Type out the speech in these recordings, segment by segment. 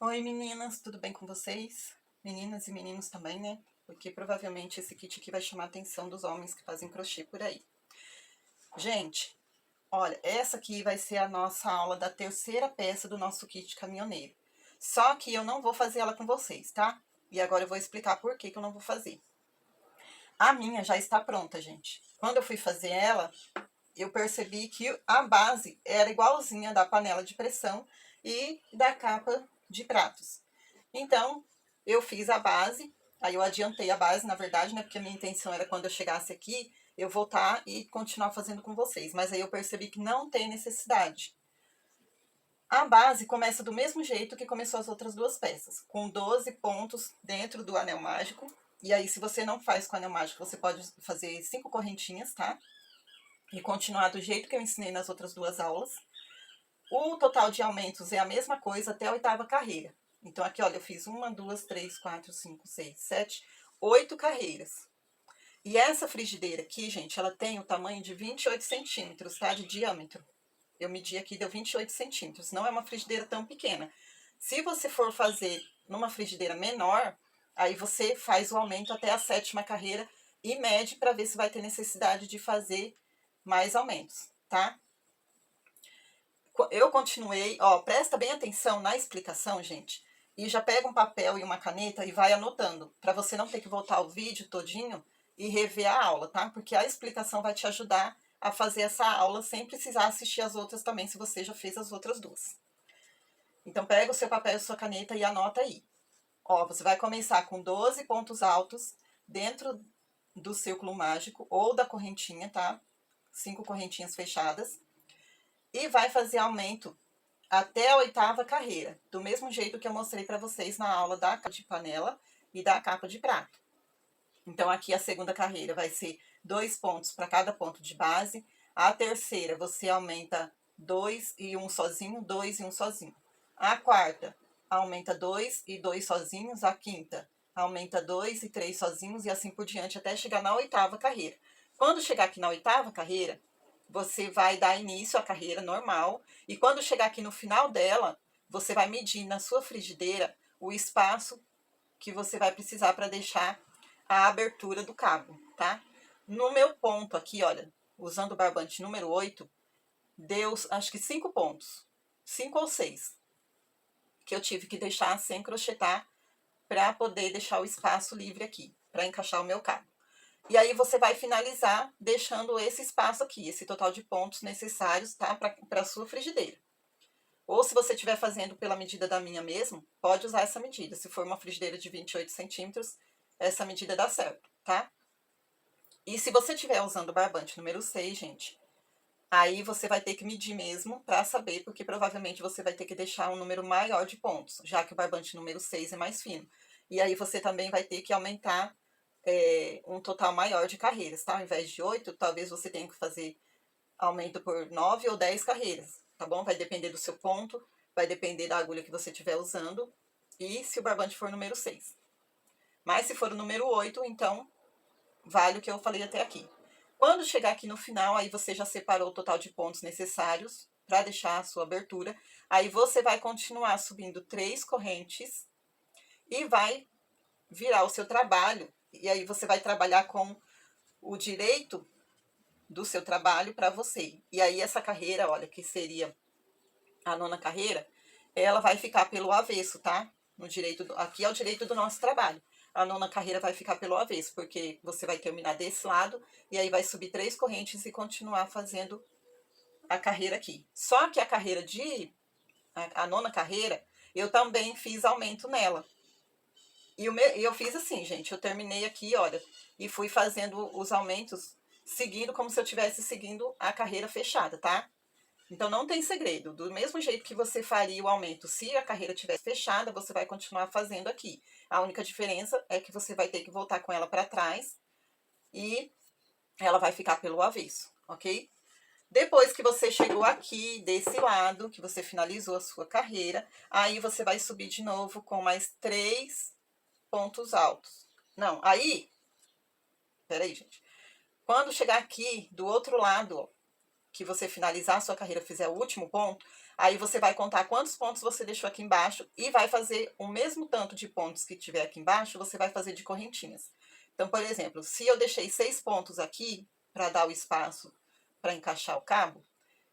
Oi meninas, tudo bem com vocês? Meninas e meninos também, né? Porque provavelmente esse kit aqui vai chamar a atenção dos homens que fazem crochê por aí. Gente, olha, essa aqui vai ser a nossa aula da terceira peça do nosso kit caminhoneiro. Só que eu não vou fazer ela com vocês, tá? E agora eu vou explicar por que eu não vou fazer. A minha já está pronta, gente. Quando eu fui fazer ela, eu percebi que a base era igualzinha da panela de pressão e da capa de pratos. Então, eu fiz a base, aí eu adiantei a base, na verdade, né? Porque a minha intenção era quando eu chegasse aqui, eu voltar e continuar fazendo com vocês. Mas aí eu percebi que não tem necessidade. A base começa do mesmo jeito que começou as outras duas peças, com 12 pontos dentro do anel mágico. E aí, se você não faz com anel mágico, você pode fazer 5 correntinhas, tá? E continuar do jeito que eu ensinei nas outras duas aulas. O total de aumentos é a mesma coisa até a oitava carreira. Então, aqui, olha, eu fiz 1, 2, 3, 4, 5, 6, 7, 8 carreiras. E essa frigideira aqui, gente, ela tem o tamanho de 28 centímetros, tá? De diâmetro. Eu medi aqui, deu 28 centímetros. Não é uma frigideira tão pequena. Se você for fazer numa frigideira menor, aí você faz o aumento até a sétima carreira e mede para ver se vai ter necessidade de fazer mais aumentos, tá? Eu continuei, ó, presta bem atenção na explicação, gente, e já pega um papel e uma caneta e vai anotando, para você não ter que voltar o vídeo todinho e rever a aula, tá? Porque a explicação vai te ajudar a fazer essa aula sem precisar assistir as outras também, se você já fez as outras duas. Então, pega o seu papel e sua caneta e anota aí. Ó, você vai começar com 12 pontos altos dentro do círculo mágico ou da correntinha, tá? 5 correntinhas fechadas. E vai fazer aumento até a oitava carreira, do mesmo jeito que eu mostrei para vocês na aula da capa de panela e da capa de prato. Então, aqui a segunda carreira vai ser 2 pontos para cada ponto de base. A terceira, você aumenta 2 e 1 sozinho, 2 e 1 sozinho. A quarta, aumenta 2 e 2 sozinhos. A quinta, aumenta 2 e 3 sozinhos e assim por diante, até chegar na oitava carreira. Quando chegar aqui na oitava carreira, você vai dar início à carreira normal. E quando chegar aqui no final dela, você vai medir na sua frigideira o espaço que você vai precisar para deixar a abertura do cabo, tá? No meu ponto aqui, olha, usando o barbante número 8, deu acho que 5 pontos, 5 ou 6, que eu tive que deixar sem crochetar para poder deixar o espaço livre aqui, para encaixar o meu cabo. E aí você vai finalizar deixando esse espaço aqui, esse total de pontos necessários, tá? Para a sua frigideira. Ou se você estiver fazendo pela medida da minha mesmo, pode usar essa medida. Se for uma frigideira de 28 centímetros, essa medida dá certo, tá? E se você estiver usando o barbante número 6, gente, aí você vai ter que medir mesmo para saber, porque provavelmente você vai ter que deixar um número maior de pontos, já que o barbante número 6 é mais fino. E aí você também vai ter que aumentar um total maior de carreiras, tá? Ao invés de 8, talvez você tenha que fazer aumento por 9 ou 10 carreiras, tá bom? Vai depender do seu ponto, vai depender da agulha que você estiver usando e se o barbante for número 6. Mas se for o número 8, então vale o que eu falei até aqui. Quando chegar aqui no final, aí você já separou o total de pontos necessários para deixar a sua abertura. Aí você vai continuar subindo 3 correntes e vai virar o seu trabalho. E aí você vai trabalhar com o direito do seu trabalho para você. E aí essa carreira, olha, que seria a nona carreira, ela vai ficar pelo avesso, tá? No direito, aqui é o direito do nosso trabalho. A nona carreira vai ficar pelo avesso, porque você vai terminar desse lado e aí vai subir 3 correntes e continuar fazendo a carreira aqui. Só que a carreira a nona carreira, eu também fiz aumento nela. E eu fiz assim, gente, eu terminei aqui, olha, e fui fazendo os aumentos seguindo como se eu estivesse seguindo a carreira fechada, tá? Então não tem segredo. Do mesmo jeito que você faria o aumento se a carreira tivesse fechada, você vai continuar fazendo aqui. A única diferença é que você vai ter que voltar com ela para trás e ela vai ficar pelo avesso, ok? Depois que você chegou aqui, desse lado, que você finalizou a sua carreira, aí você vai subir de novo com mais 3 pontos altos. Não, aí... Peraí, gente. Quando chegar aqui, do outro lado, ó, que você finalizar a sua carreira, fizer o último ponto, Aí você vai contar quantos pontos você deixou aqui embaixo e vai fazer o mesmo tanto de pontos que tiver aqui embaixo, você vai fazer de correntinhas. Então, por exemplo, se eu deixei 6 pontos aqui para dar o espaço para encaixar o cabo,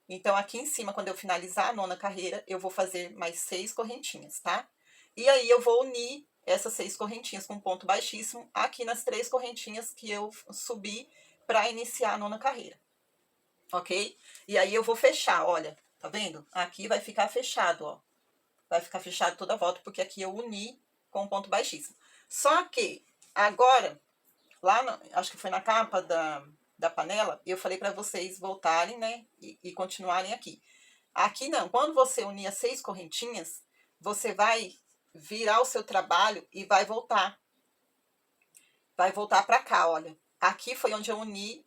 então aqui em cima, quando eu finalizar a 9ª carreira, eu vou fazer mais 6 correntinhas, tá? E aí eu vou unir essas 6 correntinhas com ponto baixíssimo aqui nas 3 correntinhas que eu subi para iniciar a 9ª carreira, ok? E aí eu vou fechar, olha, tá vendo? Aqui vai ficar fechado, ó. Vai ficar fechado toda a volta, porque aqui eu uni com um ponto baixíssimo. Só que agora, lá, acho que foi na capa da panela, eu falei para vocês voltarem, né, e continuarem aqui. Aqui não, quando você unir as 6 correntinhas, você vai virar o seu trabalho e vai voltar. Vai voltar para cá, olha. Aqui foi onde eu uni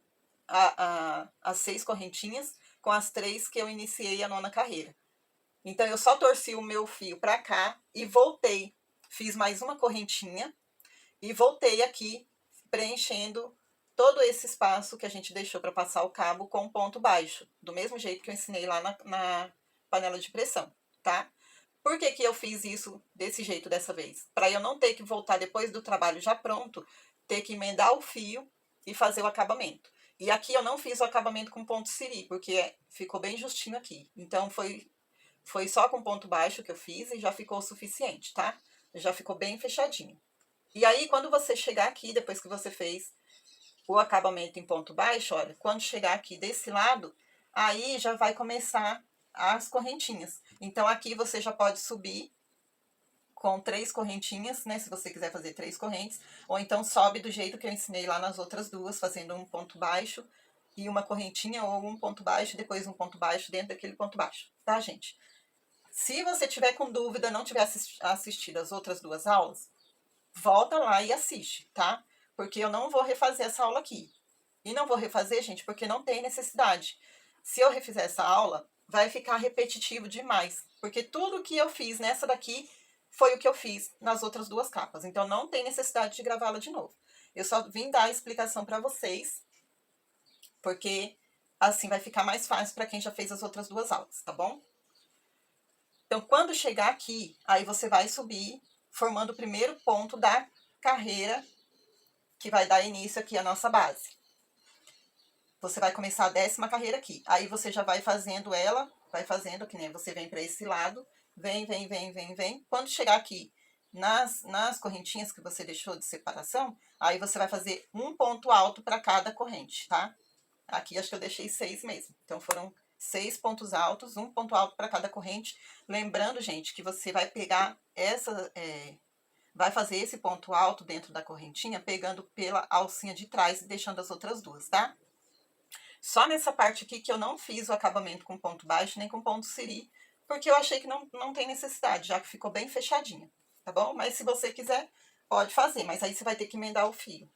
as 6 correntinhas com as 3 que eu iniciei a 9ª carreira. Então, eu só torci o meu fio para cá e voltei. Fiz mais uma correntinha e voltei aqui preenchendo todo esse espaço que a gente deixou para passar o cabo com ponto baixo, do mesmo jeito que eu ensinei lá na panela de pressão, tá? Por que que eu fiz isso desse jeito dessa vez? Para eu não ter que voltar depois do trabalho já pronto, ter que emendar o fio e fazer o acabamento. E aqui eu não fiz o acabamento com ponto siri, porque ficou bem justinho aqui. Então, foi só com ponto baixo que eu fiz e já ficou o suficiente, tá? Já ficou bem fechadinho. E aí, quando você chegar aqui, depois que você fez o acabamento em ponto baixo, olha, quando chegar aqui desse lado, aí já vai começar as correntinhas. Então, aqui você já pode subir com 3 correntinhas, né? Se você quiser fazer 3 correntes, ou então sobe do jeito que eu ensinei lá nas outras duas, fazendo um ponto baixo e uma correntinha, ou um ponto baixo, depois um ponto baixo dentro daquele ponto baixo, tá, gente? Se você tiver com dúvida, não tiver assistido as outras duas aulas, volta lá e assiste, tá? Porque eu não vou refazer essa aula aqui. E não vou refazer, gente, porque não tem necessidade. Se eu refizer essa aula, vai ficar repetitivo demais. Porque tudo que eu fiz nessa daqui foi o que eu fiz nas outras duas capas. Então, não tem necessidade de gravá-la de novo. Eu só vim dar a explicação para vocês, porque assim vai ficar mais fácil para quem já fez as outras duas aulas, tá bom? Então, quando chegar aqui, aí você vai subir, formando o primeiro ponto da carreira, que vai dar início aqui à nossa base. Você vai começar a 10ª carreira aqui. Aí você já vai fazendo ela, vai fazendo, que nem você vem para esse lado, vem. Quando chegar aqui nas correntinhas que você deixou de separação, aí você vai fazer um ponto alto para cada corrente, tá? Aqui acho que eu deixei 6 mesmo. Então, foram 6 pontos altos, um ponto alto para cada corrente. Lembrando, gente, que você vai pegar vai fazer esse ponto alto dentro da correntinha, pegando pela alcinha de trás e deixando as outras duas, tá? Só nessa parte aqui que eu não fiz o acabamento com ponto baixo, nem com ponto siri, porque eu achei que não tem necessidade, já que ficou bem fechadinha, tá bom? Mas se você quiser, pode fazer, mas aí você vai ter que emendar o fio.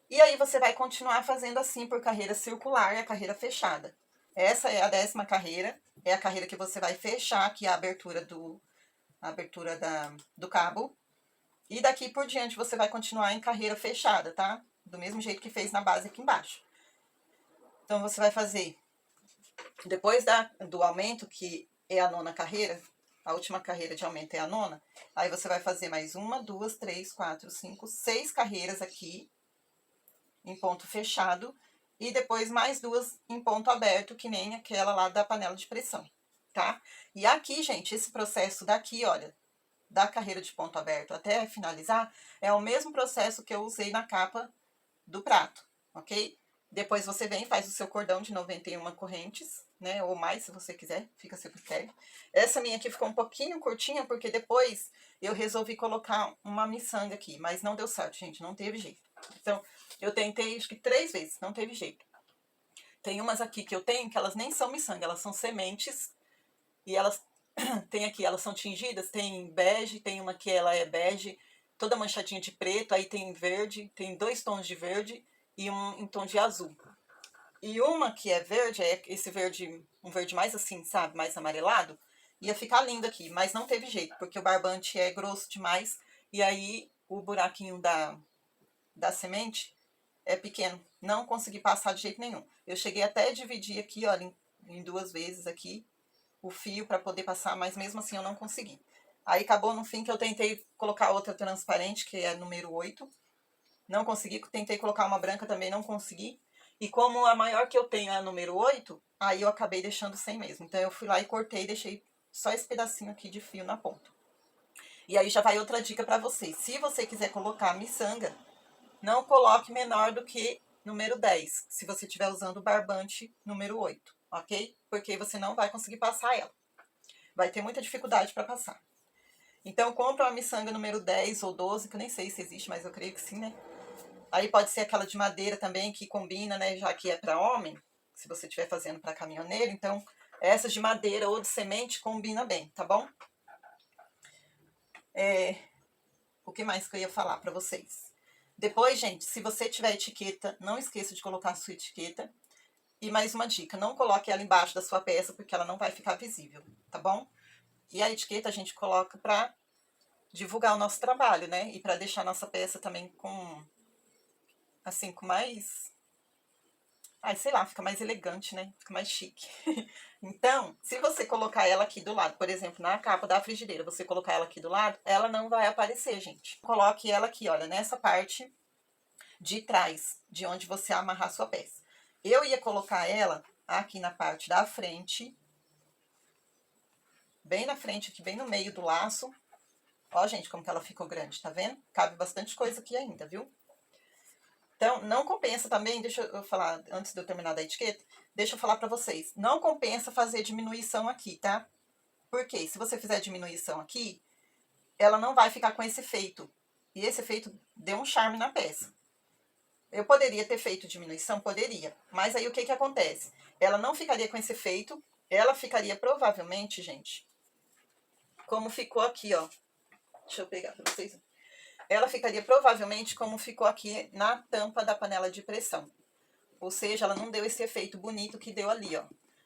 E aí você vai continuar fazendo assim por carreira circular e a carreira fechada. Essa é a 10ª carreira, é a carreira que você vai fechar aqui a abertura do cabo. E daqui por diante você vai continuar em carreira fechada, tá? Do mesmo jeito que fez na base aqui embaixo. Então, você vai fazer, depois do aumento, que é a 9ª carreira, a última carreira de aumento é a 9ª, aí você vai fazer mais 1, 2, 3, 4, 5, 6 carreiras aqui, em ponto fechado, e depois mais 2 em ponto aberto, que nem aquela lá da panela de pressão, tá? E aqui, gente, esse processo daqui, olha, da carreira de ponto aberto até finalizar, é o mesmo processo que eu usei na capa do prato, ok? Depois você vem e faz o seu cordão de 91 correntes, né? Ou mais, se você quiser, fica a seu critério. Essa minha aqui ficou um pouquinho curtinha, porque depois eu resolvi colocar uma miçanga aqui, mas não deu certo, gente, não teve jeito. Então, eu tentei, acho que 3 vezes, não teve jeito. Tem umas aqui que eu tenho que elas nem são miçanga, elas são sementes, e elas tem aqui, elas são tingidas, tem bege, tem uma que ela é bege, toda manchadinha de preto, aí tem verde, tem 2 tons de verde e um em tom de azul. E uma que é verde, é esse verde, um verde mais assim, sabe, mais amarelado, ia ficar lindo aqui, mas não teve jeito, porque o barbante é grosso demais, e aí o buraquinho da semente é pequeno, não consegui passar de jeito nenhum. Eu cheguei até a dividir aqui, olha, em 2 vezes aqui, o fio para poder passar, mas mesmo assim eu não consegui. Aí acabou no fim que eu tentei colocar outra transparente, que é número 8. Não consegui, tentei colocar uma branca também, não consegui. E como a maior que eu tenho é a número 8, aí eu acabei deixando sem mesmo. Então eu fui lá e cortei e deixei só esse pedacinho aqui de fio na ponta. E aí já vai outra dica para vocês. Se você quiser colocar a miçanga, não coloque menor do que número 10, se você estiver usando o barbante número 8, ok? Porque você não vai conseguir passar ela. Vai ter muita dificuldade para passar. Então, compra uma miçanga número 10 ou 12, que eu nem sei se existe, mas eu creio que sim, né? Aí pode ser aquela de madeira também, que combina, né? Já que é para homem, se você estiver fazendo para caminhoneiro. Então, essas de madeira ou de semente combina bem, tá bom? O que mais que eu ia falar para vocês? Depois, gente, se você tiver etiqueta, não esqueça de colocar a sua etiqueta. E mais uma dica, não coloque ela embaixo da sua peça, porque ela não vai ficar visível, tá bom? E a etiqueta a gente coloca para divulgar o nosso trabalho, né? E para deixar a nossa peça também com, assim, com mais... Ai, sei lá, fica mais elegante, né? Fica mais chique. Então, se você colocar ela aqui do lado, por exemplo, na capa da frigideira, você colocar ela aqui do lado, ela não vai aparecer, gente. Coloque ela aqui, olha, nessa parte de trás, de onde você amarrar sua peça. Eu ia colocar ela aqui na parte da frente, bem na frente aqui, bem no meio do laço. Ó, gente, como que ela ficou grande, tá vendo? Cabe bastante coisa aqui ainda, viu? Então, não compensa também, deixa eu falar, antes de eu terminar da etiqueta, deixa eu falar pra vocês. Não compensa fazer diminuição aqui, tá? Porque se você fizer diminuição aqui, ela não vai ficar com esse efeito. E esse efeito deu um charme na peça. Eu poderia ter feito diminuição? Poderia. Mas aí o que que acontece? Ela não ficaria com esse efeito, ela ficaria provavelmente, gente, como ficou aqui, ó. Deixa eu pegar pra vocês. Ela ficaria provavelmente como ficou aqui na tampa da panela de pressão. Ou seja, ela não deu esse efeito bonito que deu ali, ó.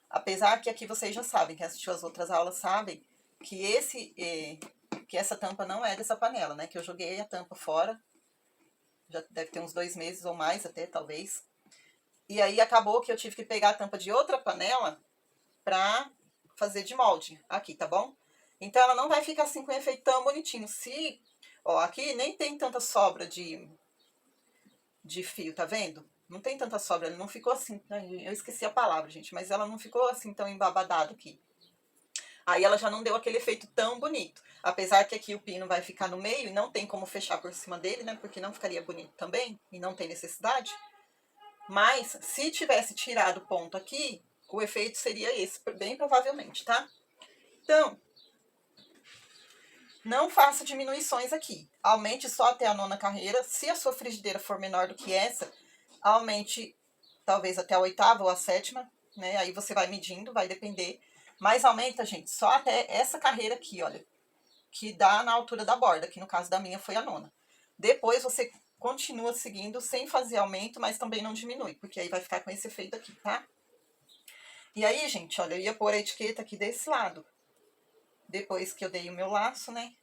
Apesar que aqui vocês já sabem, quem assistiu as outras aulas sabem, que essa tampa não é dessa panela, né? Que eu joguei a tampa fora. Já deve ter uns 2 meses ou mais até, talvez. E aí acabou que eu tive que pegar a tampa de outra panela pra fazer de molde aqui, tá bom? Então ela não vai ficar assim com um efeito tão bonitinho. Se, ó, aqui nem tem tanta sobra de fio, tá vendo? Não tem tanta sobra, ele não ficou assim, eu esqueci a palavra, gente, mas ela não ficou assim tão embabadado aqui. Aí ela já não deu aquele efeito tão bonito. Apesar que aqui o pino vai ficar no meio e não tem como fechar por cima dele, né? Porque não ficaria bonito também e não tem necessidade. Mas se tivesse tirado o ponto aqui, o efeito seria esse, bem provavelmente, tá? Então, não faça diminuições aqui. Aumente só até a 9ª carreira. Se a sua frigideira for menor do que essa, aumente talvez até a 8ª ou a 7ª, né? Aí você vai medindo, vai depender. Mas aumenta, gente, só até essa carreira aqui, olha, que dá na altura da borda, que no caso da minha foi a 9ª. Depois você continua seguindo sem fazer aumento, mas também não diminui, porque aí vai ficar com esse efeito aqui, tá? E aí, gente, olha, eu ia pôr a etiqueta aqui desse lado. Depois que eu dei o meu laço, né?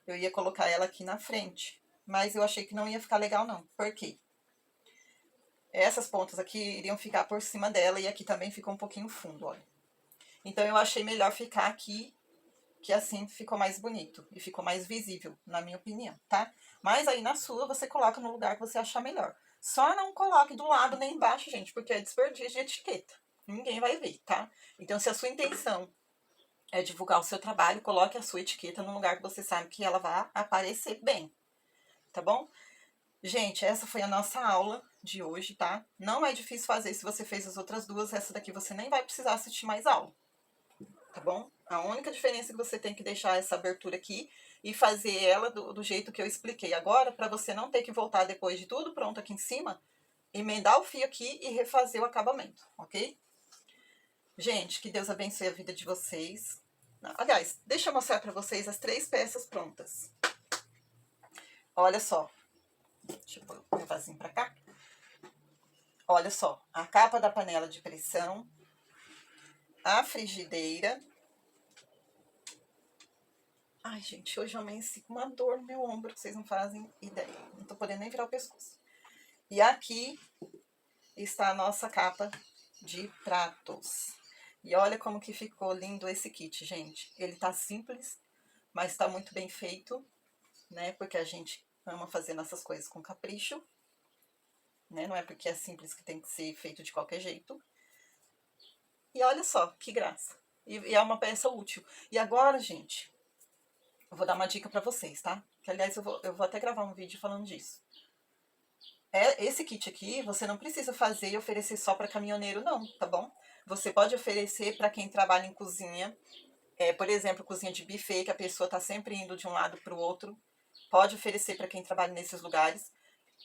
Eu ia colocar ela aqui na frente. Mas eu achei que não ia ficar legal, não. Por quê? Essas pontas aqui iriam ficar por cima dela e aqui também ficou um pouquinho fundo, olha. Então eu achei melhor ficar aqui, que assim ficou mais bonito e ficou mais visível, na minha opinião, tá? Mas aí na sua você coloca no lugar que você achar melhor. Só não coloque do lado nem embaixo, gente, porque é desperdício de etiqueta. Ninguém vai ver, tá? Então se a sua intenção é divulgar o seu trabalho, coloque a sua etiqueta no lugar que você sabe que ela vai aparecer bem, tá bom? Gente, essa foi a nossa aula de hoje, tá? Não é difícil fazer se você fez as outras duas, essa daqui você nem vai precisar assistir mais aula, tá bom? A única diferença é que você tem que deixar essa abertura aqui e fazer ela do jeito que eu expliquei agora, para você não ter que voltar depois de tudo pronto aqui em cima, emendar o fio aqui e refazer o acabamento, ok? Gente, que Deus abençoe a vida de vocês. Aliás, deixa eu mostrar para vocês as 3 peças prontas. Olha só. Deixa eu pôr o meu vasinho para cá. Olha só, a capa da panela de pressão, a frigideira. Ai, gente, hoje eu amanheci com uma dor no meu ombro, que vocês não fazem ideia. Não tô podendo nem virar o pescoço. E aqui está a nossa capa de pratos. E olha como que ficou lindo esse kit, gente. Ele tá simples, mas tá muito bem feito, né? Porque a gente ama fazer nossas coisas com capricho, né? Não é porque é simples que tem que ser feito de qualquer jeito. E olha só, que graça. E é uma peça útil. E agora, gente, eu vou dar uma dica pra vocês, tá? Que, aliás, eu vou até gravar um vídeo falando disso. Esse kit aqui, você não precisa fazer e oferecer só para caminhoneiro, não, tá bom? Você pode oferecer para quem trabalha em cozinha, por exemplo, cozinha de buffet, que a pessoa está sempre indo de um lado para o outro. Pode oferecer para quem trabalha nesses lugares.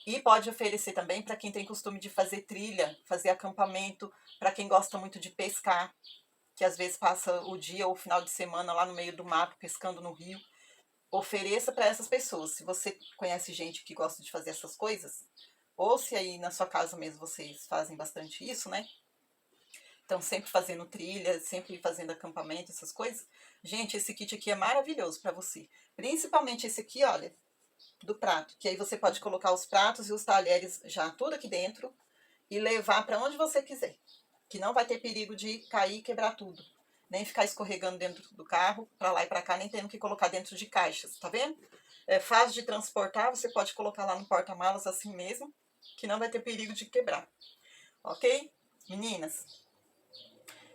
E pode oferecer também para quem tem costume de fazer trilha, fazer acampamento, para quem gosta muito de pescar, que às vezes passa o dia ou o final de semana lá no meio do mato pescando no rio. Ofereça para essas pessoas. Se você conhece gente que gosta de fazer essas coisas, ou se aí na sua casa mesmo vocês fazem bastante isso, né? Estão sempre fazendo trilha, sempre fazendo acampamento, essas coisas. Gente, esse kit aqui é maravilhoso para você. Principalmente esse aqui, olha, do prato. Que aí você pode colocar os pratos e os talheres já tudo aqui dentro e levar para onde você quiser. Que não vai ter perigo de cair e quebrar tudo. Nem ficar escorregando dentro do carro, para lá e para cá, nem tendo que colocar dentro de caixas, tá vendo? É fácil de transportar, você pode colocar lá no porta-malas assim mesmo, que não vai ter perigo de quebrar. Ok? Meninas?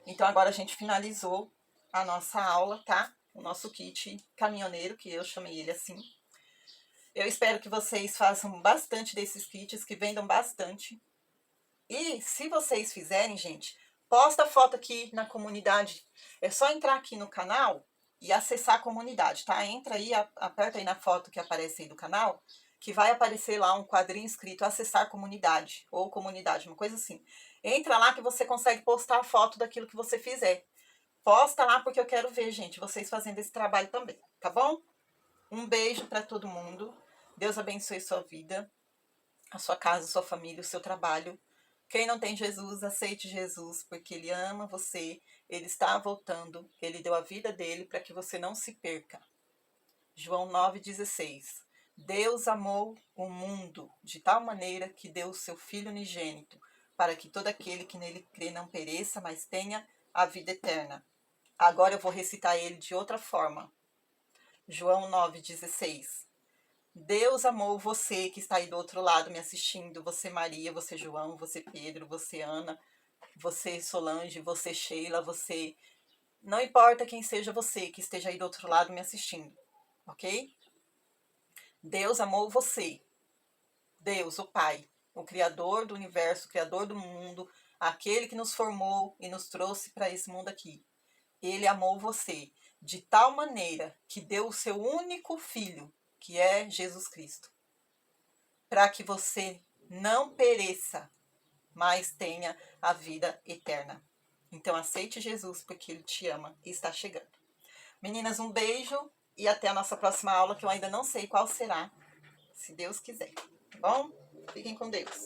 Então agora a gente finalizou a nossa aula, tá? O nosso kit caminhoneiro, que eu chamei ele assim. Eu espero que vocês façam bastante desses kits, que vendam bastante. E se vocês fizerem, gente, posta foto aqui na comunidade. É só entrar aqui no canal e acessar a comunidade, tá? Entra aí, aperta aí na foto que aparece aí do canal, que vai aparecer lá um quadrinho escrito acessar comunidade, ou comunidade, uma coisa assim. Entra lá que você consegue postar a foto daquilo que você fizer. Posta lá porque eu quero ver, gente, vocês fazendo esse trabalho também, tá bom? Um beijo para todo mundo. Deus abençoe sua vida, a sua casa, a sua família, o seu trabalho. Quem não tem Jesus, aceite Jesus, porque Ele ama você, Ele está voltando, Ele deu a vida dele para que você não se perca. João 9,16. Deus amou o mundo de tal maneira que deu o seu Filho unigênito, para que todo aquele que nele crê não pereça, mas tenha a vida eterna. Agora eu vou recitar ele de outra forma. João 9,16. Deus amou você que está aí do outro lado me assistindo, você Maria, você João, você Pedro, você Ana, você Solange, você Sheila, você... Não importa quem seja você que esteja aí do outro lado me assistindo, ok? Deus amou você. Deus, o Pai, o Criador do universo, o Criador do mundo, aquele que nos formou e nos trouxe para esse mundo aqui. Ele amou você de tal maneira que deu o seu único filho, que é Jesus Cristo, para que você não pereça, mas tenha a vida eterna. Então aceite Jesus porque Ele te ama e está chegando. Meninas, um beijo e até a nossa próxima aula, que eu ainda não sei qual será, se Deus quiser. Tá bom? Fiquem com Deus.